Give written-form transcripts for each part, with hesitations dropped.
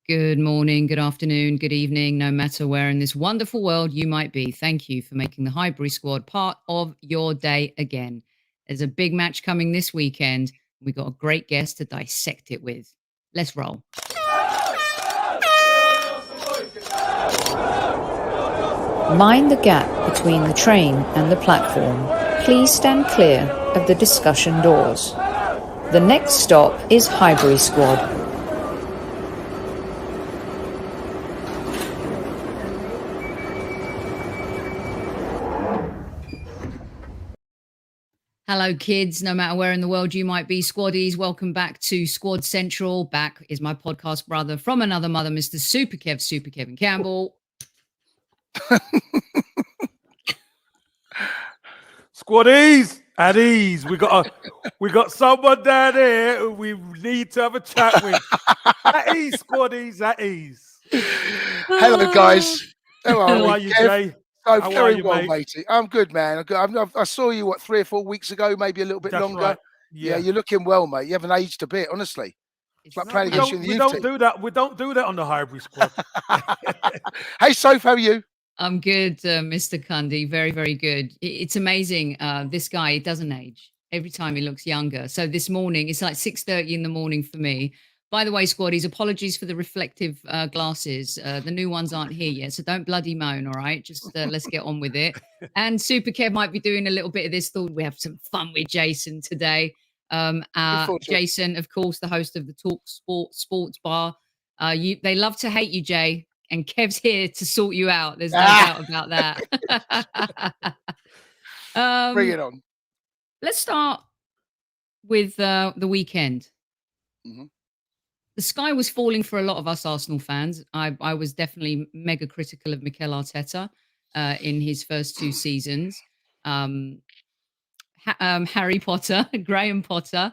Good morning, good afternoon, good evening, no matter where in this wonderful world you might be. Thank you for making the Highbury Squad part of your day again. There's a big match coming this weekend. We've got a great guest to dissect it with. Let's roll. Mind the gap between the train and the platform. Please stand clear of the discussion doors. The next stop is Highbury Squad. Hello, kids, no matter where in the world you might be, squaddies. Welcome back to Squad Central. Back is my podcast brother from another mother, Mr. Super Kevin Campbell. Squaddies, at ease. We got someone down here who we need to have a chat with. At ease, squaddies, at ease. Hello, guys. How are you, Jay? Oh, How very are you, well, mate? matey. I'm good, man. I saw you, 3 or 4 weeks ago, maybe a little bit That's longer. right. Yeah, you're looking well, mate. You haven't aged a bit, honestly. It's like playing against you in the youth team. Do that. We don't do that on the Highbury Squad. Hey, Soph, how are you? I'm good, Mr. Cundy. Very, very good. It's amazing. This guy, he doesn't age. Every time he looks younger. So this morning, it's like 6:30 in the morning for me. By the way, squaddies, apologies for the reflective glasses. The new ones aren't here yet, so don't bloody moan, all right? Just let's get on with it. And Super Kev might be doing a little bit of this. Thought we have some fun with Jason today. Jason, of course, the host of the Talksport Sports Bar. They love to hate you, Jay. And Kev's here to sort you out. There's no doubt about that. Bring it on. Let's start with the weekend. Mm-hmm. The sky was falling for a lot of us Arsenal fans. I was definitely mega critical of Mikel Arteta in his first 2 seasons. Harry Potter, Graham Potter,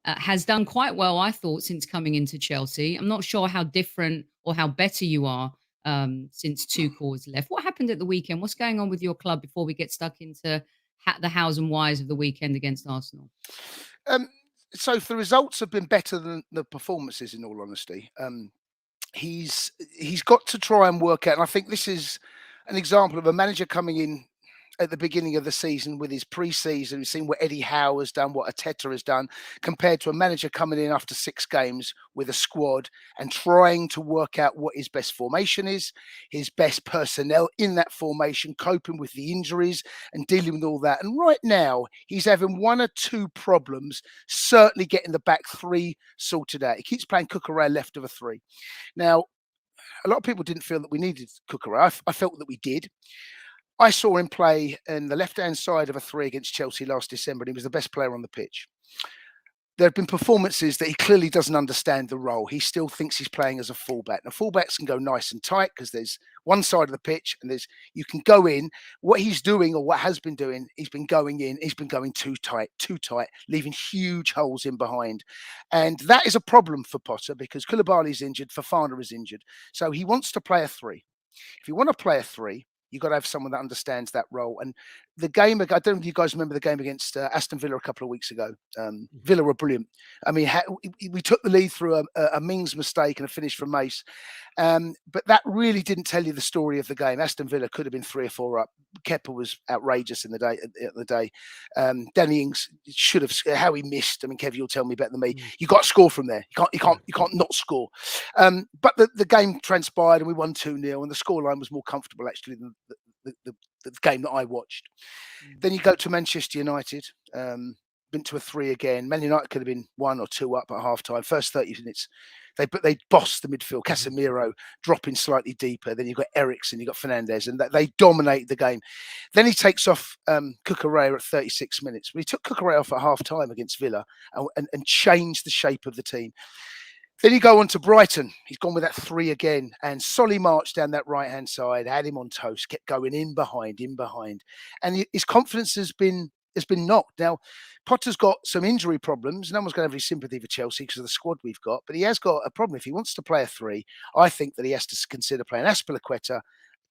has done quite well, I thought, since coming into Chelsea. I'm not sure how different or how better you are since Tuchel's left. What happened at the weekend? What's going on with your club before we get stuck into the hows and whys of the weekend against Arsenal? So the results have been better than the performances, in all honesty. He's got to try and work out, and I think this is an example of a manager coming in at the beginning of the season with his pre-season. We've seen what Eddie Howe has done, what Arteta has done, compared to a manager coming in after 6 games with a squad and trying to work out what his best formation is, his best personnel in that formation, coping with the injuries and dealing with all that. And right now, he's having 1 or 2 problems, certainly getting the back 3 sorted out. He keeps playing Cucurella left of a 3. Now, a lot of people didn't feel that we needed Cucurella. I felt that we did. I saw him play in the left-hand side of a 3 against Chelsea last December, and he was the best player on the pitch. There have been performances that he clearly doesn't understand the role. He still thinks he's playing as a fullback. Now, fullbacks can go nice and tight because there's one side of the pitch and you can go in. What he's doing, or what has been doing, he's been going in. He's been going too tight, leaving huge holes in behind. And that is a problem for Potter because Koulibaly's injured, Fofana is injured. So he wants to play a 3. If you want to play a 3, you've got to have someone that understands that role. And the game, I don't know if you guys remember the game against Aston Villa a couple of weeks ago. Villa were brilliant. I mean, we took the lead through a Mings mistake and a finish from Mace. But that really didn't tell you the story of the game. Aston Villa could have been 3 or 4 up. Kepa was outrageous in the day. Danny Ings should have, how he missed. I mean, Kev, you'll tell me better than me. You got to score from there. You can't not score. But the game transpired and we won 2-0, and the scoreline was more comfortable actually than the game that I watched. Then you go to Manchester United, been to a 3 again. Man United could have been 1 or 2 up at half time. First 30 minutes, they bossed the midfield. Casemiro dropping slightly deeper. Then you've got Eriksen, you've got Fernandes, and they dominate the game. Then he takes off Cucurella at 36 minutes. But he took Cucurella off at half time against Villa and changed the shape of the team. Then you go on to Brighton. He's gone with that 3 again, and Solly marched down that right-hand side, had him on toast, kept going in behind, and his confidence has been knocked. Now, Potter's got some injury problems. No one's going to have any sympathy for Chelsea because of the squad we've got, but he has got a problem. If he wants to play a 3, I think that he has to consider playing Azpilicueta,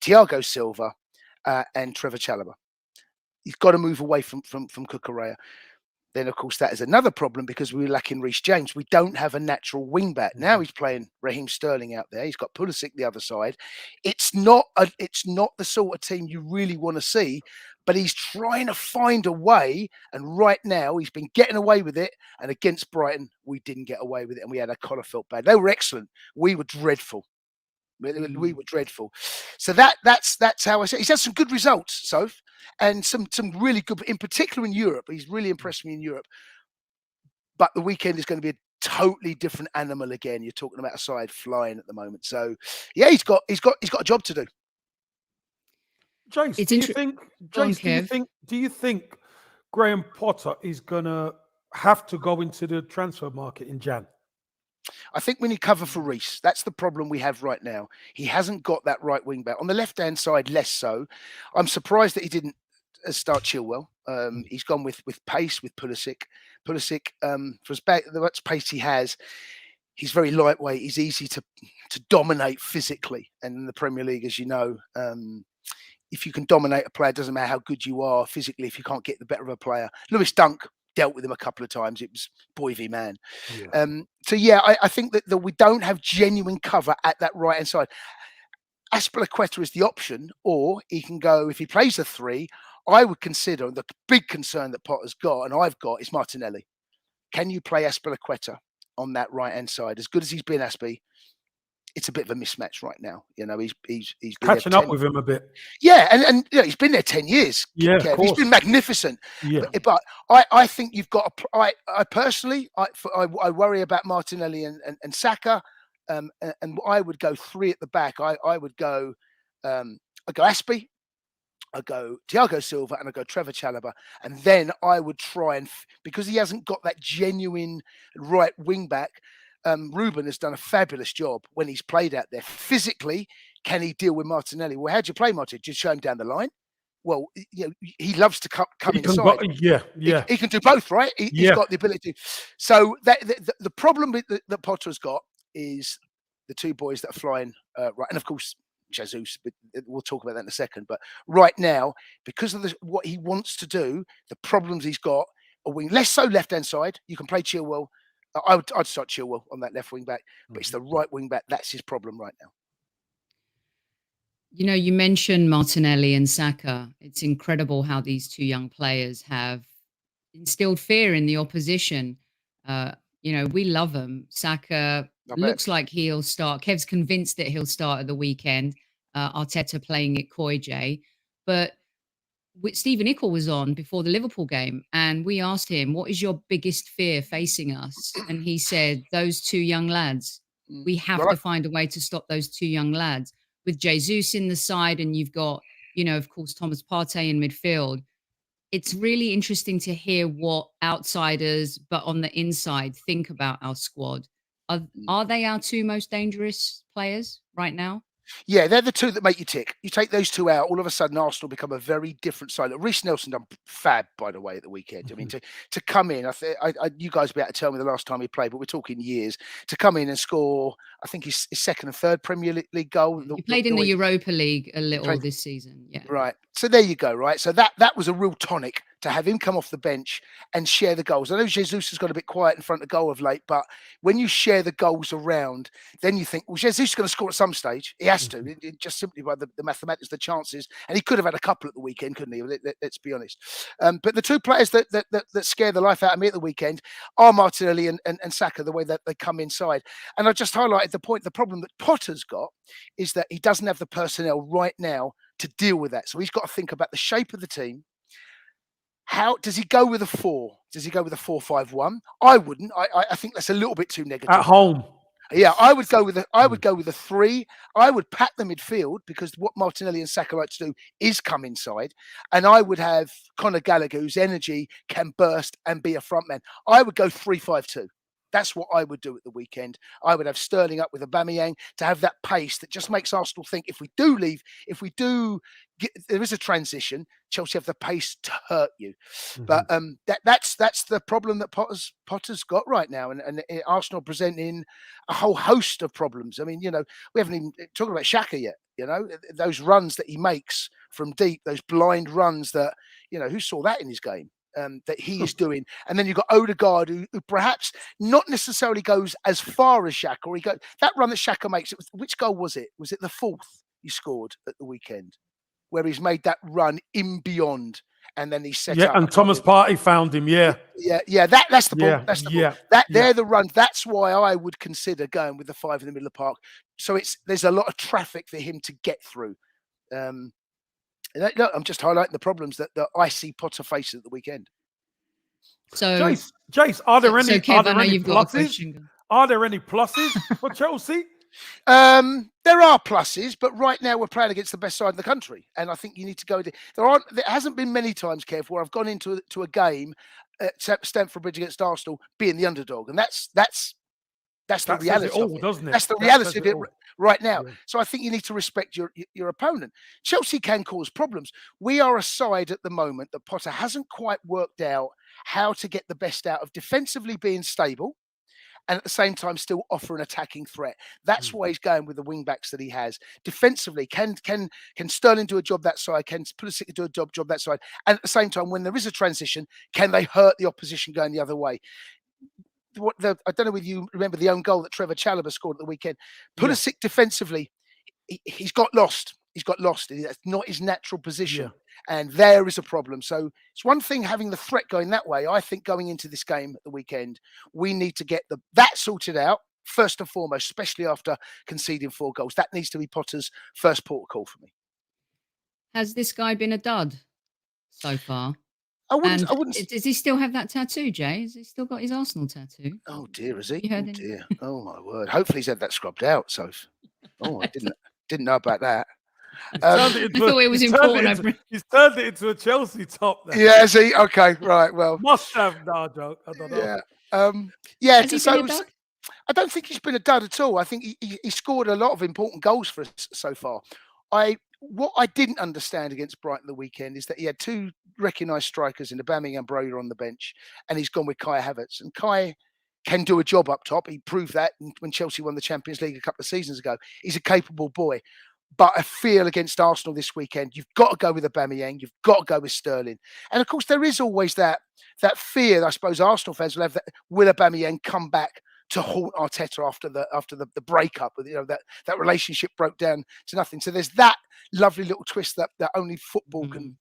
Thiago Silva, and Trevor Chalobah. He's got to move away from Cucurella. then of course that is another problem because we were lacking Reece James. We don't have a natural wing back. Now he's playing Raheem Sterling out there. He's got Pulisic the other side. It's not the sort of team you really want to see, but he's trying to find a way. And right now he's been getting away with it. And against Brighton, we didn't get away with it, and we had a collar felt bad. They were excellent. We were dreadful. We were dreadful. So that's how I say he's had some good results, Soph, and some really good, in particular in Europe. He's really impressed me in Europe. But the weekend is going to be a totally different animal again. You're talking about a side flying at the moment. So yeah, he's got a job to do. Jace, do you think Graham Potter is gonna have to go into the transfer market in Jan? I think we need cover for Reece. That's the problem we have right now. He hasn't got that right wing back. On the left-hand side, less so. I'm surprised that he didn't start Chilwell. He's gone with pace with Pulisic. Pulisic, for as much pace he has, he's very lightweight. He's easy to dominate physically. And in the Premier League, as you know, if you can dominate a player, it doesn't matter how good you are physically if you can't get the better of a player. Lewis Dunk dealt with him a couple of times. It was boy v man. Yeah. I think that we don't have genuine cover at that right hand side. Azpilicueta is the option, or he can go, if he plays a 3, I would consider, the big concern that Potter's got and I've got is Martinelli. Can you play Azpilicueta on that right hand side? As good as he's been, Aspi, it's a bit of a mismatch right now. You know, he's catching up with him a bit. Yeah, and you know, he's been there 10 years. Yeah, he's been magnificent. Yeah, but I think you've got. I personally, I worry about Martinelli and Saka, and I would go 3 at the back. I would go, Aspi, I go Thiago Silva, and I go Trevor Chalobah, and then I would try and because he hasn't got that genuine right wing back. Ruben has done a fabulous job when he's played out there. Physically, can he deal with Martinelli? Well, how do you play Martinelli? Just show him down the line? Well, you know, he loves to come inside. He can do both, right? He's got the ability. So the problem that Potter's got is the 2 boys that are flying right, and of course Jesus. But we'll talk about that in a second. But right now, because of what he wants to do, the problems he's got, a wing less so left hand side. You can play Chilwell. I'd start Chilwell on that left wing back, but it's the right wing back that's his problem right now. You know, you mentioned Martinelli and Saka. It's incredible how these 2 young players have instilled fear in the opposition. You know, we love him. Saka looks like he'll start. Kev's convinced that he'll start at the weekend. Arteta playing it coy, Jay. But Stephen Nicol was on before the Liverpool game, and we asked him, what is your biggest fear facing us? And he said, those 2 young lads. We have to find a way to stop those 2 young lads. With Jesus in the side, and you've got, you know, of course, Thomas Partey in midfield. It's really interesting to hear what outsiders, but on the inside, think about our squad. Are they our 2 most dangerous players right now? Yeah, they're the 2 that make you tick. You take those 2 out, all of a sudden Arsenal become a very different side. Reece Nelson done fab, by the way, at the weekend. I mean, to come in, you guys will be able to tell me the last time he played, but we're talking years. To come in and score, I think his 2nd and 3rd Premier League goal. He played in the Europa League a little this season. Yeah, right. So there you go. Right. So that was a real tonic to have him come off the bench and share the goals. I know Jesus has got a bit quiet in front of goal of late, but when you share the goals around, then you think, well, Jesus is going to score at some stage. He has to, just simply by the mathematics, the chances. And he could have had a couple at the weekend, couldn't he? Let's be honest. But the 2 players that scare the life out of me at the weekend are Martinelli and Saka, the way that they come inside. And I just highlighted the problem that Potter's got is that he doesn't have the personnel right now to deal with that. So he's got to think about the shape of the team. How does he go with a 4? Does he go with a 4-5-1? I wouldn't. I think that's a little bit too negative. At home. Yeah, I would go with a 3. I would pack the midfield because what Martinelli and Saka like to do is come inside, and I would have Conor Gallagher, whose energy can burst and be a front man. I would go 3-5-2. That's what I would do at the weekend. I would have Sterling up with Aubameyang to have that pace that just makes Arsenal think if we do there is a transition, Chelsea have the pace to hurt you. But that's the problem that Potter's got right now, and Arsenal presenting a whole host of problems. I mean, you know, we haven't even talked about Xhaka yet. You know, those runs that he makes from deep, those blind runs that, you know, who saw that in his game? that he is doing. And then you've got Odegaard, who perhaps not necessarily goes as far as Xhaka. Or that run that Xhaka makes, which goal was it? Was it the 4th he scored at the weekend? Where he's made that run in beyond, and then he set up. And Thomas Partey found him. Yeah. That's the ball. That's the ball. They're the run. That's why I would consider going with the 5 in the middle of the park. So there's a lot of traffic for him to get through. Look, I'm just highlighting the problems that I see Potter face at the weekend. So, Jace, are there any pluses? Are there any pluses for Chelsea? There are pluses, but right now we're playing against the best side in the country, and I think you need to go. There hasn't been many times, Kev, where I've gone into a game at Stamford Bridge against Arsenal being the underdog, and that's the reality of it, doesn't it? That's the reality of it right now. Yeah. So I think you need to respect your opponent. Chelsea can cause problems. We are a side at the moment that Potter hasn't quite worked out how to get the best out of, defensively being stable and at the same time still offer an attacking threat. That's why he's going with the wing backs that he has. Defensively, can Sterling do a job that side? Can Pulisic do a job that side? And at the same time, when there is a transition, can they hurt the opposition going the other way? I don't know whether you remember the own goal that Trevor Chalobah scored at the weekend. Pulisic defensively, he's got lost. He's got lost. That's not his natural position. And there is a problem. So it's one thing having the threat going that way. I think going into this game at the weekend, we need to get that sorted out first and foremost, especially after conceding 4 goals. That needs to be Potter's first port of call for me. Has this guy been a dud so far? I wouldn't. Does he still have that tattoo, Jay? Has he still got his Arsenal tattoo? Oh dear, is he? Oh dear. Oh my word. Hopefully he's had that scrubbed out, Soph. Oh, I didn't know about that. I thought it was important. He's turned it into a Chelsea top there. Yeah, is he? Okay, right. Well, must have no joke. I don't know. Yeah. So I don't think he's been a dud at all. I think he scored a lot of important goals for us so far. What I didn't understand against Brighton the weekend is that he had 2 recognised strikers in Aubameyang and Broja on the bench, and he's gone with Kai Havertz. And Kai can do a job up top. He proved that when Chelsea won the Champions League a couple of seasons ago. He's a capable boy. But I feel against Arsenal this weekend, you've got to go with Aubameyang. You've got to go with Sterling. And of course, there is always that fear, I suppose Arsenal fans will have, that will Aubameyang come back to haunt Arteta after the breakup? That relationship broke down to nothing. So there's that lovely little twist that only football can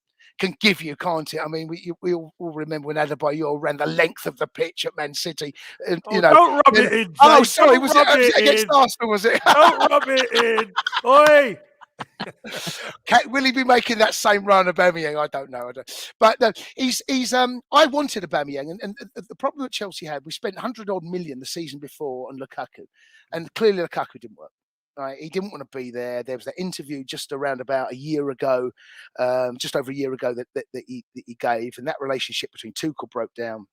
give you, can't it? I mean, we all remember when Adebayor ran the length of the pitch at Man City. And, don't rub it in. Jake. Oh, sorry, was it against Arsenal? Was it? Don't rub it in. Oi! Will he be making that same run of Aubameyang? I don't know. But no, he's. I wanted Aubameyang, and the problem that Chelsea had, we spent 100-odd million the season before on Lukaku, and clearly Lukaku didn't work. Right, he didn't want to be there. There was that interview just around about a year ago, just over a year ago that he gave, and that relationship between Tuchel broke down.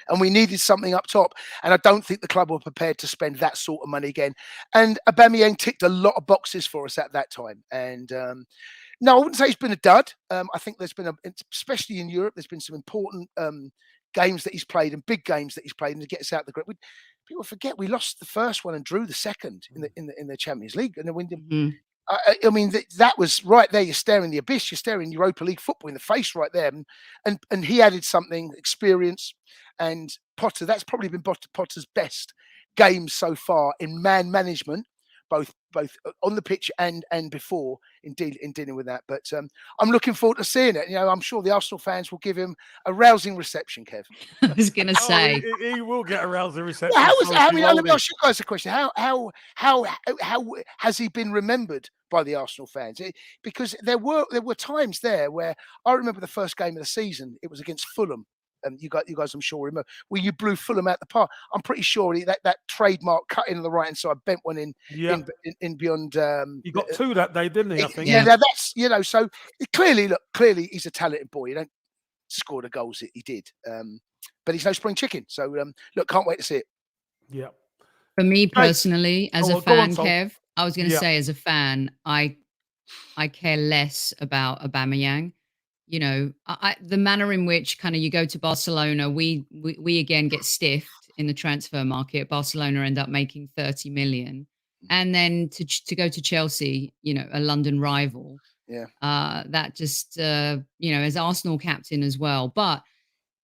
And we needed something up top, and I don't think the club were prepared to spend that sort of money again. And Aubameyang ticked a lot of boxes for us at that time. And no, I wouldn't say he's been a dud. I think there's been, especially in Europe, there's been some important games that he's played and big games that he's played, and to get us out of the grip. People forget we lost the first one and drew the second in the Champions League, and then I mean that was right there. You're staring the abyss. You're staring Europa League football in the face right there, and he added something, experience, and Potter. That's probably been Potter's best game so far in man management, both on the pitch and before in dealing with that. But I'm looking forward to seeing it. I'm sure the Arsenal fans will give him a rousing reception, Kev. I was going to say he will get a rousing reception. Let me ask you guys a question. How has he been remembered by the Arsenal fans? Because there were times there where I remember the first game of the season. It was against Fulham. You guys, I'm sure, remember where you blew Fulham out the park. I'm pretty sure that trademark cut in on the right hand side, bent one in beyond. He got 2 that day, didn't he? I think. Yeah, that's So clearly he's a talented boy. You don't score the goals that he did, but he's no spring chicken. So look, can't wait to see it. Yeah. For me personally, as a fan, Kev, I was going to say, as a fan, I care less about Aubameyang. The manner in which kind of you go to Barcelona, we again get stiffed in the transfer market. Barcelona end up making 30 million. And then to go to Chelsea, a London rival. Yeah. That just, as Arsenal captain as well. But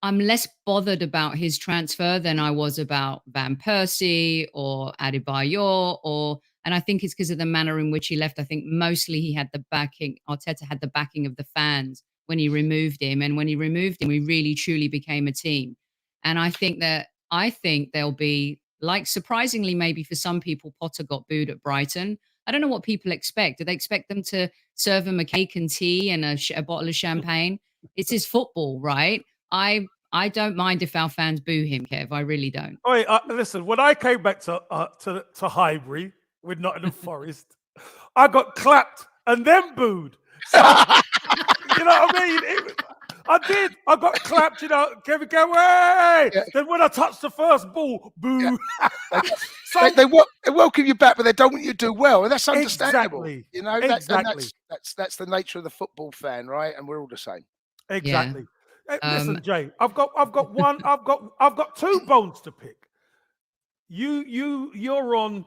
I'm less bothered about his transfer than I was about Van Persie or Adebayor, and I think it's because of the manner in which he left. I think mostly he had the backing, Arteta had the backing of the fans when he removed him. And when he removed him, we really truly became a team. And I think there'll be, like, surprisingly, maybe for some people, Potter got booed at Brighton. I don't know what people expect. Do they expect them to serve him a cake and tea and a bottle of champagne? It's his football, right? I don't mind if our fans boo him, Kev. I really don't. Wait, listen. When I came back to Highbury with Nottingham Forest, I got clapped and then booed. So, you know what I mean? I did. I got clapped. You know, Kevin Campbell. Hey! Yeah. Then when I touched the first ball, boo. Yeah. So, they welcome you back, but they don't want you to do well, and that's understandable. Exactly. You know, exactly. That's the nature of the football fan, right? And we're all the same. Exactly. Yeah. Listen, Jay, I've got two bones to pick. You're on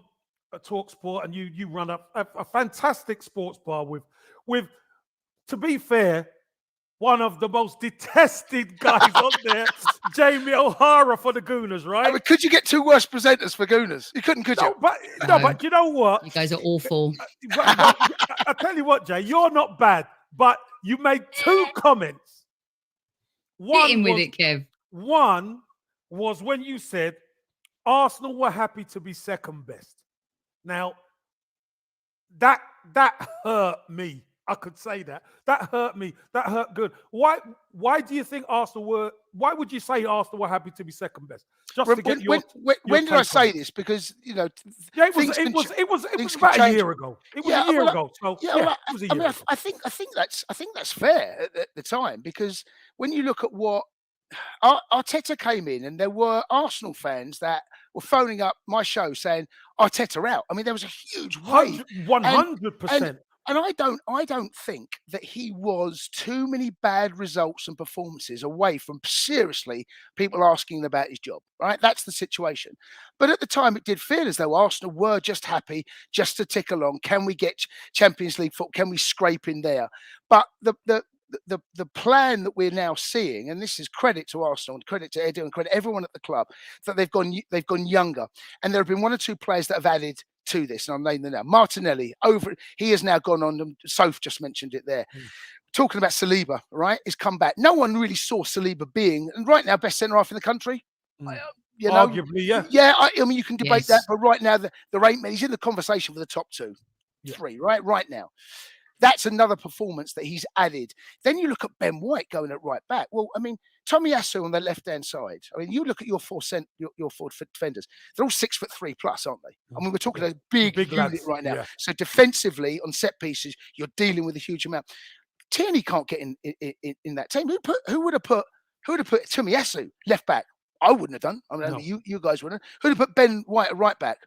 a Talksport, and you run a fantastic sports bar with, to be fair, one of the most detested guys on there, Jamie O'Hara for the Gooners, right? I mean, could you get two worse presenters for Gooners? You couldn't, could you? But you know what? You guys are awful. I tell you what, Jay, you're not bad, but you made two comments. Hit him with it, Kev. One was when you said Arsenal were happy to be second best. Now, that hurt me. I could say that. That hurt me. That hurt good. Why do you think Arsenal were? Why would you say Arsenal were happy to be second best? Just to get your. When did I say this? Because you know, yeah, it was about a year ago. It was a year ago. So yeah, it was a year ago. I think that's fair at the time, because when you look at what Arteta came in, and there were Arsenal fans that were phoning up my show saying Arteta out. I mean, there was a huge wave. 100%. And I don't think that he was too many bad results and performances away from seriously people asking about his job, right? That's the situation. But at the time, it did feel as though Arsenal were just happy just to tick along. Can we get Champions League football? Can we scrape in there? But the plan that we're now seeing, and this is credit to Arsenal and credit to Edu and credit everyone at the club, that they've gone younger, and there have been one or two players that have added to this, and I'll name them now. Martinelli, he has now gone on, Soph just mentioned it there. Talking about Saliba, right? He's come back. No one really saw Saliba being, and right now, best centre-half in the country. You know, arguably, yeah. Yeah, I mean, you can debate that, but right now, there ain't many. He's in the conversation for the top two, three, right now. That's another performance that he's added. Then you look at Ben White going at right back. Well, I mean, Tomiyasu on the left-hand side. I mean, you look at your four defenders. They're all 6'3" plus, aren't they? I mean, we're talking a big unit lads, right now. Yeah. So defensively, on set pieces, you're dealing with a huge amount. Tierney can't get in that team. Who would have put Tomiyasu left back? I wouldn't have done. I mean, no. you guys wouldn't. Who'd have put Ben White at right back?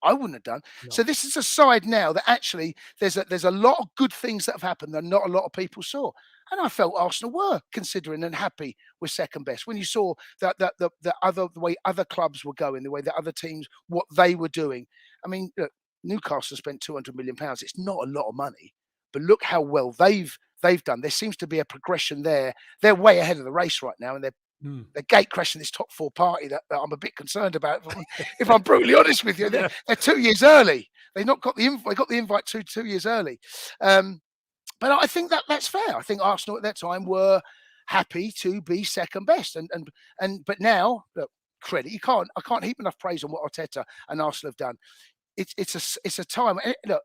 I wouldn't have done. No. So this is a side now that actually there's a lot of good things that have happened that not a lot of people saw. And I felt Arsenal were considering and happy with second best when you saw the way other clubs were going, the way that other teams, what they were doing. I mean, look, Newcastle spent £200 million. It's not a lot of money, but look how well they've done. There seems to be a progression there. They're way ahead of the race right now, and they're gate crashing this top four party that I'm a bit concerned about. If I'm brutally honest with you, they're 2 years early. They got the invite 2 years early. But I think that's fair. I think Arsenal at that time were happy to be second best, but now, look, credit. I can't heap enough praise on what Arteta and Arsenal have done. It's a time. Look,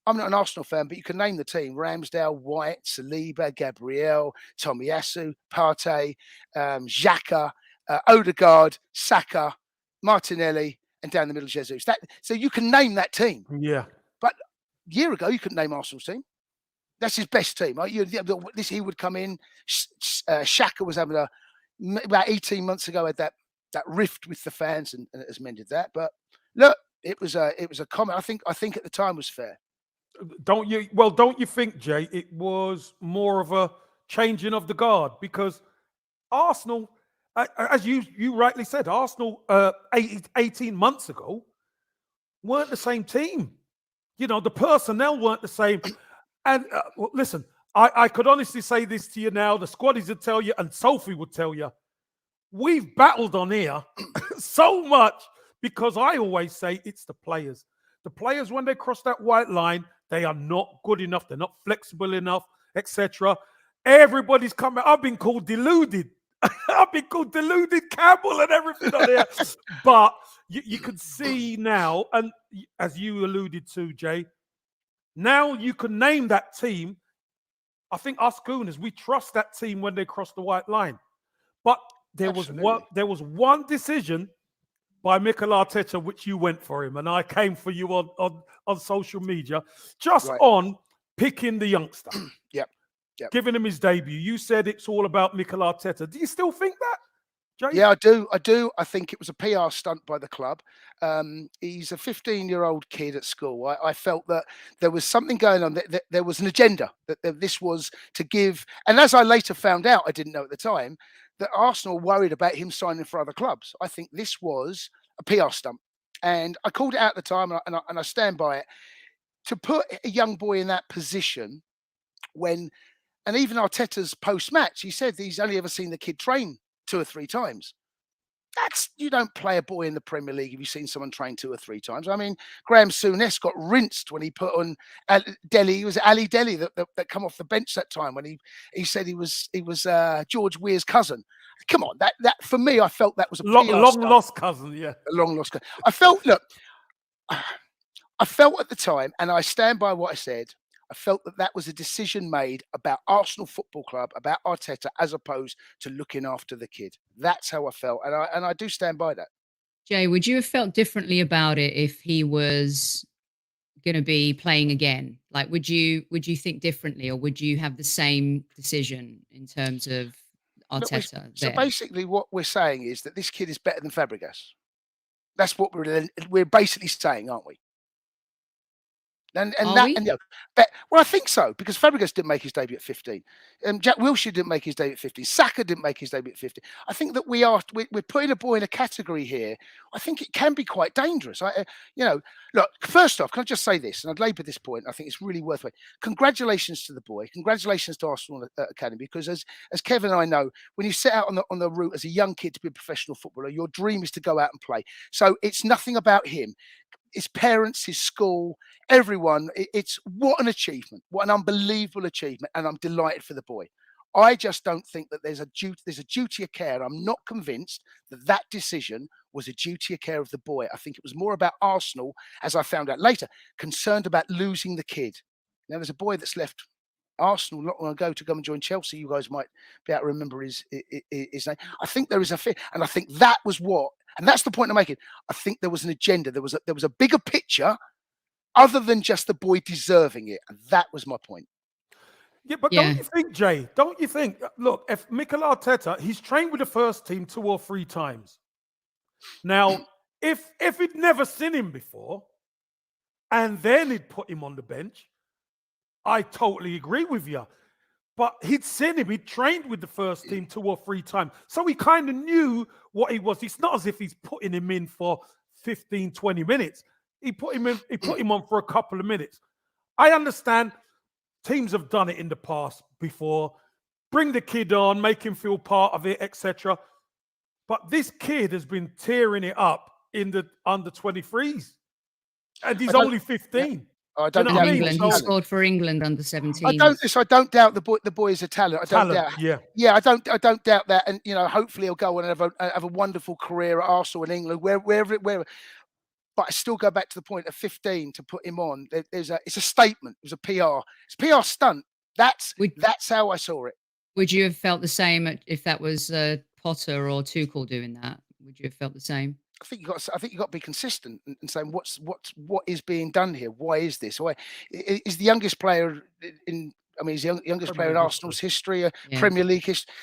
I'm not an Arsenal fan, but you can name the team: Ramsdale, White, Saliba, Gabriel, Tomiyasu, Partey, Xhaka, Odegaard, Saka, Martinelli, and down the middle, Jesus. So you can name that team. Yeah. But a year ago, you couldn't name Arsenal's team. That's his best team. He would come in. Xhaka was having about 18 months ago had that rift with the fans and has mended that. But look, it was a comment. I think at the time was fair. Don't you think, Jay, it was more of a changing of the guard? Because Arsenal, as you rightly said, Arsenal 18 months ago weren't the same team. You know, the personnel weren't the same. And listen, I could honestly say this to you now. The squaddies would tell you, and Sophie would tell you, we've battled on here so much because I always say it's the players. The players, when they cross that white line, they are not good enough. They're not flexible enough, etc. Everybody's coming. I've been called deluded. I've been called deluded Campbell and everything on there. But you can see now, and as you alluded to, Jay, now you can name that team. I think us Gooners, we trust that team when they cross the white line. But there was one decision by Mikel Arteta which you went for him, and I came for you on social media, just on picking the youngster. Yep. Giving him his debut. You said it's all about Mikel Arteta. Do you still think that, Jay? Yeah, I do. I think it was a PR stunt by the club. He's a 15-year-old kid at school. I felt that there was something going on. That there was an agenda. That this was to give. And as I later found out, I didn't know at the time, that Arsenal worried about him signing for other clubs. I think this was a PR stunt. And I called it out at the time, and I stand by it. To put a young boy in that position when... And even Arteta's post-match, he said he's only ever seen the kid train 2 or 3 times. You don't play a boy in the Premier League if you've seen someone train 2 or 3 times. I mean, Graham Souness got rinsed when he put on Delhi. It was Ali Delhi that come off the bench that time when he said he was George Weir's cousin. Come on, that for me, I felt that was a long lost cousin. Yeah, a long lost cousin. I felt at the time, and I stand by what I said. I felt that was a decision made about Arsenal Football Club, about Arteta, as opposed to looking after the kid. That's how I felt, and I do stand by that. Jay, would you have felt differently about it if he was going to be playing again? Like, would you think differently, or would you have the same decision in terms of Arteta? So basically, what we're saying is that this kid is better than Fabregas. That's what we're basically saying, aren't we? Well, I think so, because Fabregas didn't make his debut at 15. Jack Wilshere didn't make his debut at 15. Saka didn't make his debut at 15. I think that we're putting a boy in a category here. I think it can be quite dangerous. Look, first off, can I just say this, and I'd labour this point. I think it's really worth it. Congratulations to the boy. Congratulations to Arsenal Academy, because as Kevin and I know, when you set out on the route as a young kid to be a professional footballer, your dream is to go out and play. So it's nothing about him. His parents, his school, everyone. It's what an achievement, what an unbelievable achievement, and I'm delighted for the boy. I just don't think that there's a duty of care. I'm not convinced that decision was a duty of care of the boy. I think it was more about Arsenal, as I found out later, concerned about losing the kid. Now, there's a boy that's left Arsenal not long ago to go and join Chelsea. You guys might be able to remember his name. I think there is a fear, and I think that was what. And that's the point I'm making. I think there was an agenda. There was a bigger picture other than just the boy deserving it. And that was my point. Yeah, but don't you think, Jay, don't you think, look, if Mikel Arteta, he's trained with the first team 2 or 3 times. Now, if he'd never seen him before, and then he'd put him on the bench, I totally agree with you. But he'd seen him, he'd trained with the first team 2 or 3 times. So he kind of knew what he was. It's not as if he's putting him in for 15, 20 minutes. He put him on for a couple of minutes. I understand teams have done it in the past before. Bring the kid on, make him feel part of it, etc. But this kid has been tearing it up in the under 23s. And he's only 15. Yeah. I don't doubt England. He scored for England under 17. I don't doubt the boy is a talent. I don't doubt. Yeah. I don't doubt that. And hopefully he'll go on and have a wonderful career at Arsenal in England, wherever. But I still go back to the point of 15 to put him on. It's a statement. It was a PR. It's a PR stunt. That's how I saw it. Would you have felt the same if that was Potter or Tuchel doing that? Would you have felt the same? I think you got to be consistent and saying what is being done here. Why is this? Why is the youngest player in? I mean, he's the youngest player in Arsenal's history, Premier League history.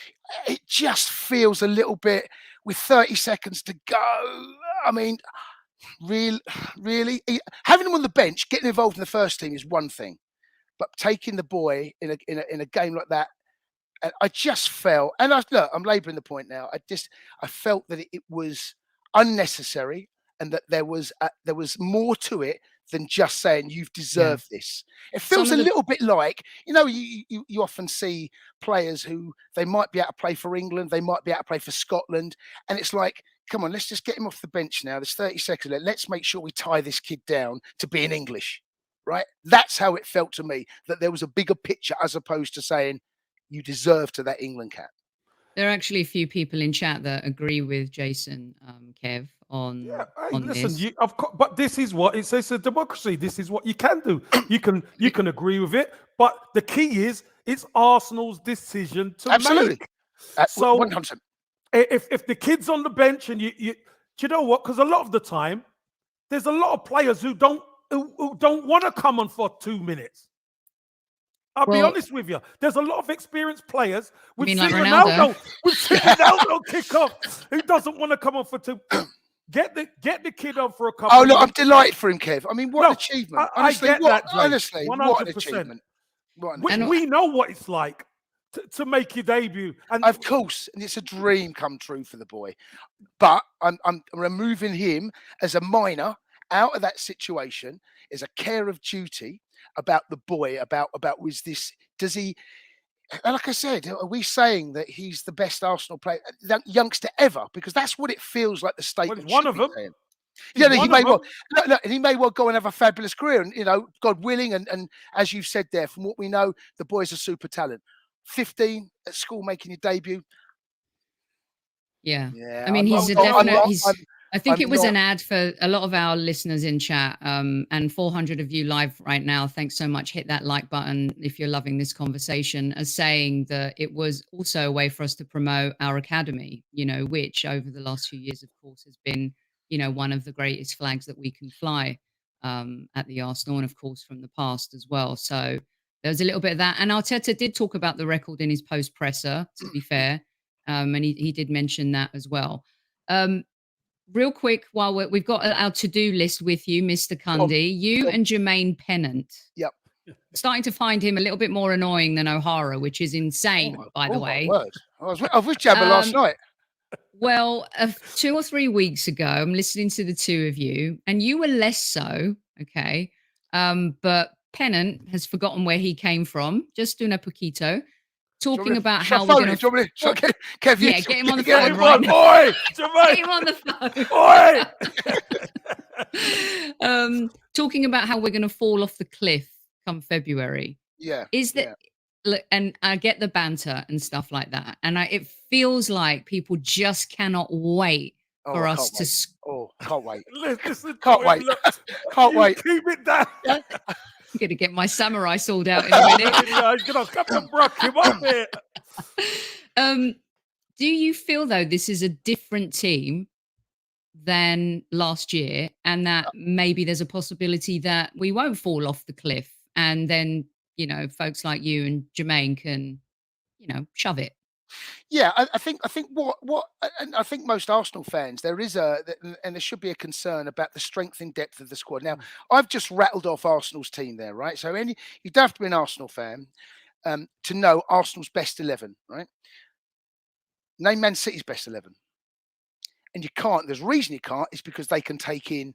It just feels a little bit with 30 seconds to go. I mean, really, having him on the bench, getting involved in the first team is one thing, but taking the boy in a game like that. I just felt, and I'm labouring the point now. I felt that it was unnecessary, and that there was more to it than just saying you've deserved this. It Some feels of a the little bit like, you know, you often see players who they might be able to play for England, they might be able to play for Scotland, and it's like, come on, let's just get him off the bench now. There's 30 seconds left. Let's make sure we tie this kid down to being English, right? That's how it felt to me, that there was a bigger picture as opposed to saying you deserve to that England cap. There are actually a few people in chat that agree with Jason, Kev, Yeah, hey, on listen, this. but this is what it's a democracy. This is what you can do. You can agree with it, but the key is it's Arsenal's decision to Absolutely. make. So 100%. if the kid's on the bench and do you know what? Because a lot of the time, there's a lot of players who don't want to come on for 2 minutes. I'll be honest with you. There's a lot of experienced players. We've seen like Ronaldo. We've seen Ronaldo kick off. Who doesn't want to come on for 2? Get the kid on for a couple. Oh, look, I'm delighted for him, Kev. I mean, what an achievement. Honestly, I get that, Jake. Honestly, 100%. What an achievement. We know what it's like to make your debut. And of course, and it's a dream come true for the boy. But I'm removing him as a minor out of that situation, as a care of duty about the boy, about was this, does he, like I said, are we saying that he's the best Arsenal player, youngster ever? Because that's what it feels like the statement. Well, one of them. Saying. Yeah, he may well look, and he may well go and have a fabulous career, and you know, God willing, and as you've said there, from what we know, the boy's a super talent. 15 at school, making your debut. Yeah. I mean, he's a definite. I think it was an ad for a lot of our listeners in chat, and 400 of you live right now. Thanks so much. Hit that like button if you're loving this conversation, as saying that it was also a way for us to promote our academy, you know, which over the last few years, of course, has been, you know, one of the greatest flags that we can fly at the Arsenal, and of course from the past as well. So there was a little bit of that. And Arteta did talk about the record in his post presser, to be fair. And he did mention that as well. Real quick, while we've got our to-do list with you, Mr. Cundy, you and Jermaine Pennant. Yep. Starting to find him a little bit more annoying than O'Hara, which is insane, by the way. My word. I was with Jabba last night. Well, 2 or 3 weeks ago, I'm listening to the two of you, and you were less so, okay? But Pennant has forgotten where he came from. Just una poquito. Talking about how we're going to... Kev, yeah, get him on the phone right now. Oi, get him on the phone. Oi! Talking about how we're going to fall off the cliff come February. Yeah. Is that... Look, and I get the banter and stuff like that. And it feels like people just cannot wait for us to... Can't wait. Listen, can't wait. Can't wait. Keep it down. I'm going to get my samurai sword out in a minute. I'm going to come and brush him up here. Do you feel, though, this is a different team than last year, and that maybe there's a possibility that we won't fall off the cliff, and then, you know, folks like you and Jermaine can, you know, shove it? Yeah, I think what and I think most Arsenal fans, there should be a concern about the strength and depth of the squad. Now, I've just rattled off Arsenal's team there, right? So you don't have to be an Arsenal fan to know Arsenal's best 11, right? Name Man City's best 11, and you can't. There's a reason you can't. Is because they can take in.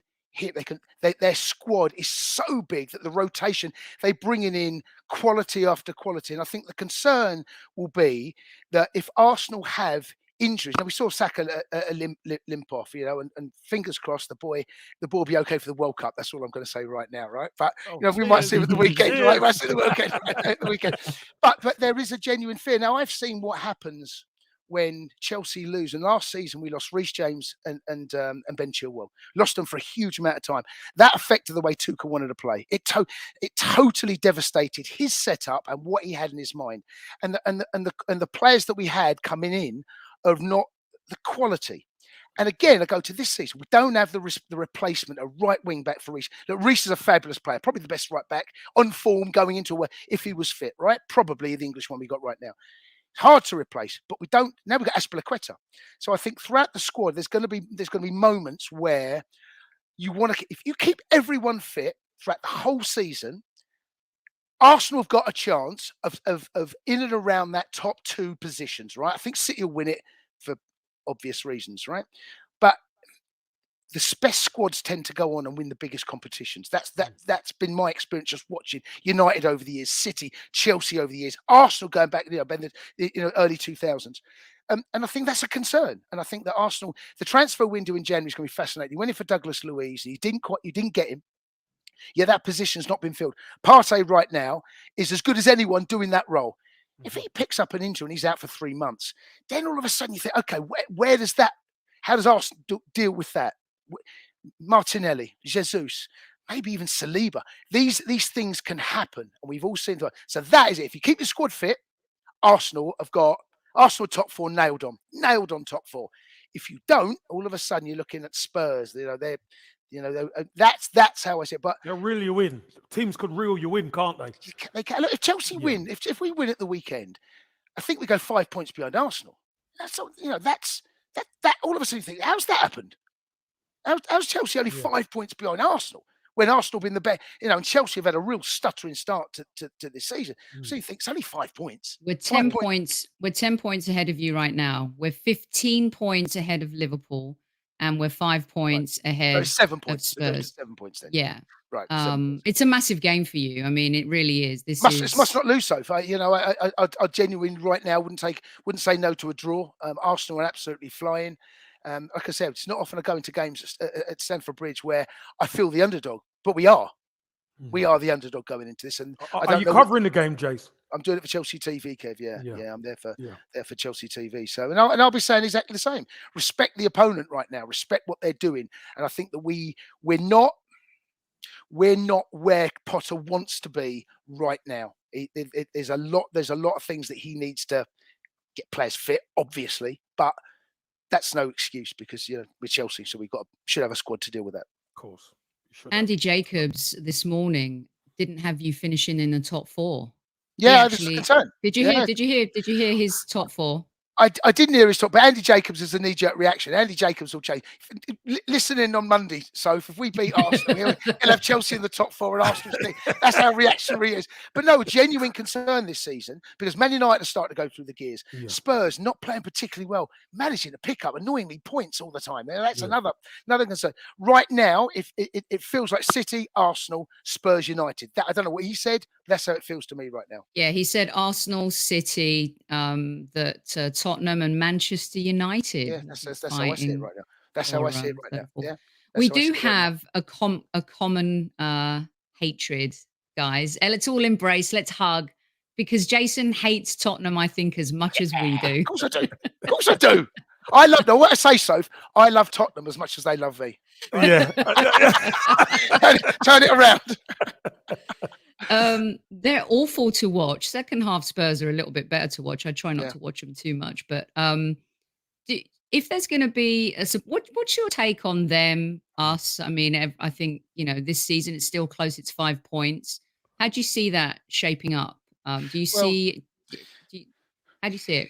Their squad is so big that the rotation, they bring in quality after quality. And I think the concern will be that if Arsenal have injuries, now we saw Saka limp off, you know, and fingers crossed the boy will be okay for the World Cup. That's all I'm going to say right now, right? But you know, we might see it at the weekend, right? We might see the weekend. But there is a genuine fear. Now I've seen what happens when Chelsea lose, and last season we lost Reece James and Ben Chilwell, lost them for a huge amount of time. That affected the way Tuchel wanted to play. It totally devastated his setup and what he had in his mind. And the players that we had coming in are not the quality. And again, I go to this season, we don't have the replacement, a right wing back for Reece. Look, Reece is a fabulous player, probably the best right back on form going into if he was fit, right? Probably the English one we got right now. Hard to replace, but we don't. Now we've got Azpilicueta. So I think throughout the squad, there's going to be moments where you want to. If you keep everyone fit throughout the whole season, Arsenal have got a chance of in and around that top 2 positions, right? I think City will win it for obvious reasons, right? But the best squads tend to go on and win the biggest competitions. That's been my experience just watching United over the years, City, Chelsea over the years, Arsenal going back, early 2000s. And I think that's a concern. And I think that Arsenal, the transfer window in January is going to be fascinating. You went in for Douglas Luiz, you didn't get him. Yeah, that position's not been filled. Partey right now is as good as anyone doing that role. If he picks up an injury and he's out for 3 months, then all of a sudden you think, okay, where does that? How does Arsenal deal with that? Martinelli, Jesus, maybe even Saliba. These things can happen, and we've all seen that. So that is it. If you keep your squad fit, Arsenal top 4 nailed on top 4. If you don't, all of a sudden you're looking at Spurs. That's how I see it. But they'll reel you in. Teams could reel you in, can't they? They can. Look, if Chelsea win, if we win at the weekend, I think we go 5 points behind Arsenal. That's that. All of a sudden you think, how's that happened? How's Chelsea only 5 points behind Arsenal when Arsenal been the best? And Chelsea have had a real stuttering start to this season. So you think it's only 5 points. We're 10 points. We're 10 points ahead of you right now. We're 15 points ahead of Liverpool, and we're 5 points ahead. So 7 points. Of Spurs. 7 points then. Yeah. Right. It's a massive game for you. I mean, it really is. It must not lose, Sophie. I genuinely right now wouldn't say no to a draw. Arsenal are absolutely flying. Like I said, it's not often I go into games at Stamford Bridge where I feel the underdog, but we are. We are the underdog going into this. And are you covering the game, Jace? I'm doing it for Chelsea TV, Kev. Yeah, I'm there for Chelsea TV. So, and I'll be saying exactly the same. Respect the opponent right now. Respect what they're doing. And I think that we're not where Potter wants to be right now. There's a lot of things that he needs to get players fit, obviously, but that's no excuse because we're Chelsea, so should have a squad to deal with that. Of course. Andy Jacobs this morning didn't have you finishing in the top 4. Yeah, this is a concern. Did you hear his top 4? I didn't hear his talk, but Andy Jacobs is a knee-jerk reaction. Andy Jacobs will change. Listen in on Monday, so if we beat Arsenal, he'll have Chelsea in the top 4 and Arsenal. That's how reactionary he is. But no, genuine concern this season because Man United are starting to go through the gears. Yeah. Spurs not playing particularly well, managing to pick up annoyingly points all the time. That's another concern. Right now, if it feels like City, Arsenal, Spurs, United. I don't know what he said. That's how it feels to me right now. Yeah, he said Arsenal, City, that Tottenham and Manchester United. Yeah, that's how I see it right now. That's how I see it right now. Yeah, we do have a common hatred, guys. Let's all embrace. Let's hug because Jason hates Tottenham. I think as much as we do. Of course I do. Of course I do. I love. Now, what I say, Soph, I love Tottenham as much as they love me. Yeah. Turn it around. They're awful to watch. Second half Spurs are a little bit better to watch. I try not to watch them too much, but if there's going to be what's your take on them, us? I mean, I think this season it's still close. It's 5 points. How do you see that shaping up? How do you see it?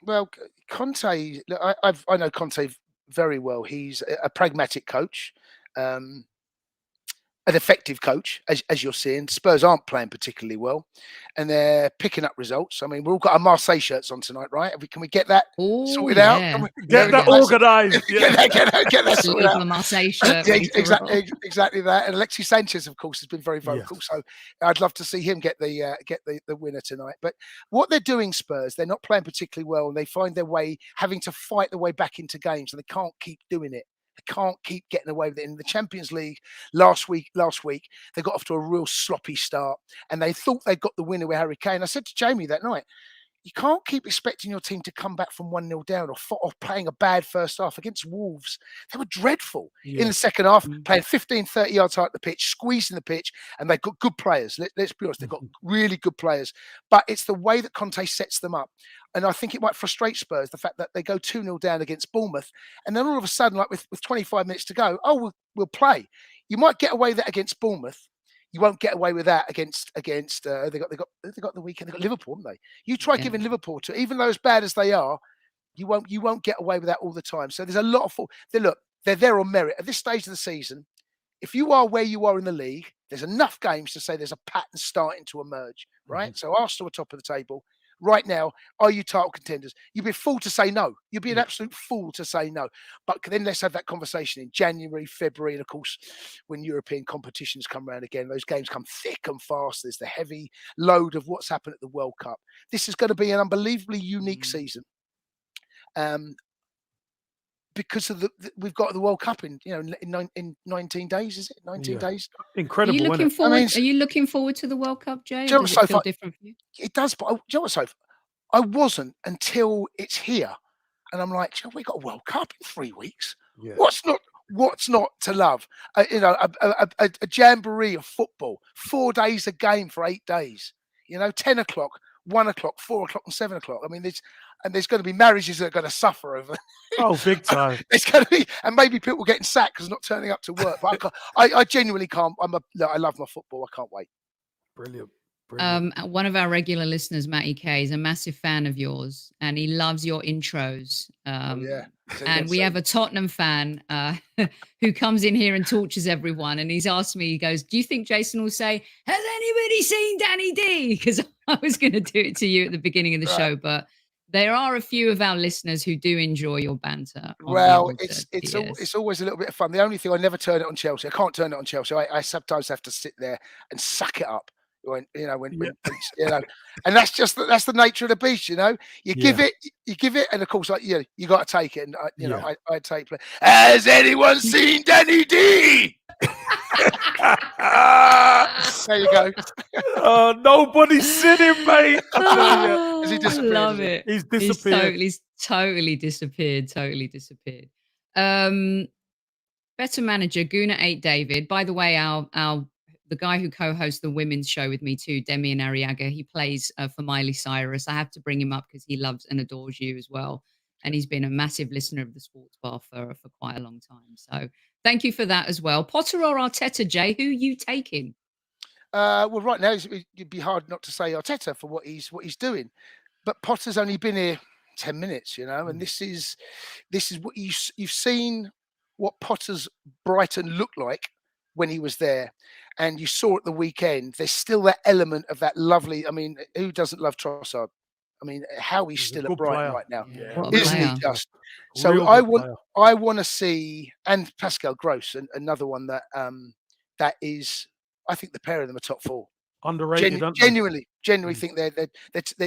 Well, Conte, I know Conte very well. He's a pragmatic coach. An effective coach, as you're seeing. Spurs aren't playing particularly well, and they're picking up results. I mean, we've all got our Marseille shirts on tonight, right? Can we get that sorted out? Get that organised. Get that sorted out. Marseille shirt. Exactly that. And Alexis Sanchez, of course, has been very vocal. Yes. So I'd love to see him get the winner tonight. But what they're doing, Spurs, they're not playing particularly well, and they find their way having to fight their way back into games, and they can't keep doing it. Can't keep getting away with it. In the Champions League last week, they got off to a real sloppy start and they thought they got the winner with Harry Kane. I said to Jamie that night, you can't keep expecting your team to come back from 1-0 down or playing a bad first half against Wolves. They were dreadful in the second half, playing 15, 30 yards out the pitch, squeezing the pitch, and they've got good players. Let's be honest, they've got really good players. But it's the way that Conte sets them up. And I think it might frustrate Spurs, the fact that they go 2-0 down against Bournemouth. And then all of a sudden, like with 25 minutes to go, we'll play. You might get away with that against Bournemouth. You won't get away with that against they got the weekend. They got Liverpool, haven't they? You try giving Liverpool to, even though as bad as they are, you won't get away with that all the time. So there's a lot of they're there on merit at this stage of the season. If you are where you are in the league, there's enough games to say there's a pattern starting to emerge, right? So Arsenal are top of the table. right now, are you title contenders? You'd be a fool to say no. You'd be an absolute fool to say no. But then let's have that conversation in January, February, and of course, when European competitions come around again, those games come thick and fast. There's the heavy load of what's happened at the World Cup. This is going to be an unbelievably unique season. Because of we've got the World Cup in 19 days, is it 19 days? Incredible. Are you looking forward? Are you looking forward to the World Cup, Jay? Or does it feel different for you? It does, but do you know what, Sophie? I wasn't until it's here, and I'm like, we got a World Cup in 3 weeks. Yeah. What's not to love? A jamboree of football, 4 days a game for 8 days. 10 o'clock, 1 o'clock, 4 o'clock, and 7 o'clock. I mean, there's going to be marriages that are going to suffer over. Oh, big time! It's going to be, and maybe people getting sacked because not turning up to work. But I genuinely can't. I love my football. I can't wait. Brilliant. One of our regular listeners, Matty K, is a massive fan of yours, and he loves your intros. And we have a Tottenham fan who comes in here and tortures everyone. And he's asked me, he goes, "Do you think Jason will say, 'Has anybody seen Danny D?'" Because I was going to do it to you at the beginning of the show, but there are a few of our listeners who do enjoy your banter. Well, it's always a little bit of fun. The only thing, I never turn it on Chelsea. I can't turn it on Chelsea. I sometimes have to sit there and suck it up. And that's the nature of the beast. You give it, and of course, you got to take it. And I take it. Has anyone seen Danny D? There you go. Oh, nobody's seen him, mate. Has he disappeared? Love it. He's disappeared. He's totally disappeared. Totally disappeared. Better manager, Gooner 8 David. By the way, the guy who co-hosts the women's show with me too, Demian Arriaga, he plays for Miley Cyrus. I have to bring him up because he loves and adores you as well. And he's been a massive listener of the Sports Bar for quite a long time. So thank you for that as well. Potter or Arteta, Jay, who are you taking? Well, right now, it'd be hard not to say Arteta for what he's doing. But Potter's only been here 10 minutes, and this is what you've seen what Potter's Brighton looked like when he was there, and you saw at the weekend, there's still that element of that lovely. I mean, who doesn't love Trossard? I mean, how he's still at Brighton right now, isn't he just? So I want to see, and Pascal Gross, another one that is, I think the pair of them are top four. Underrated, genuinely think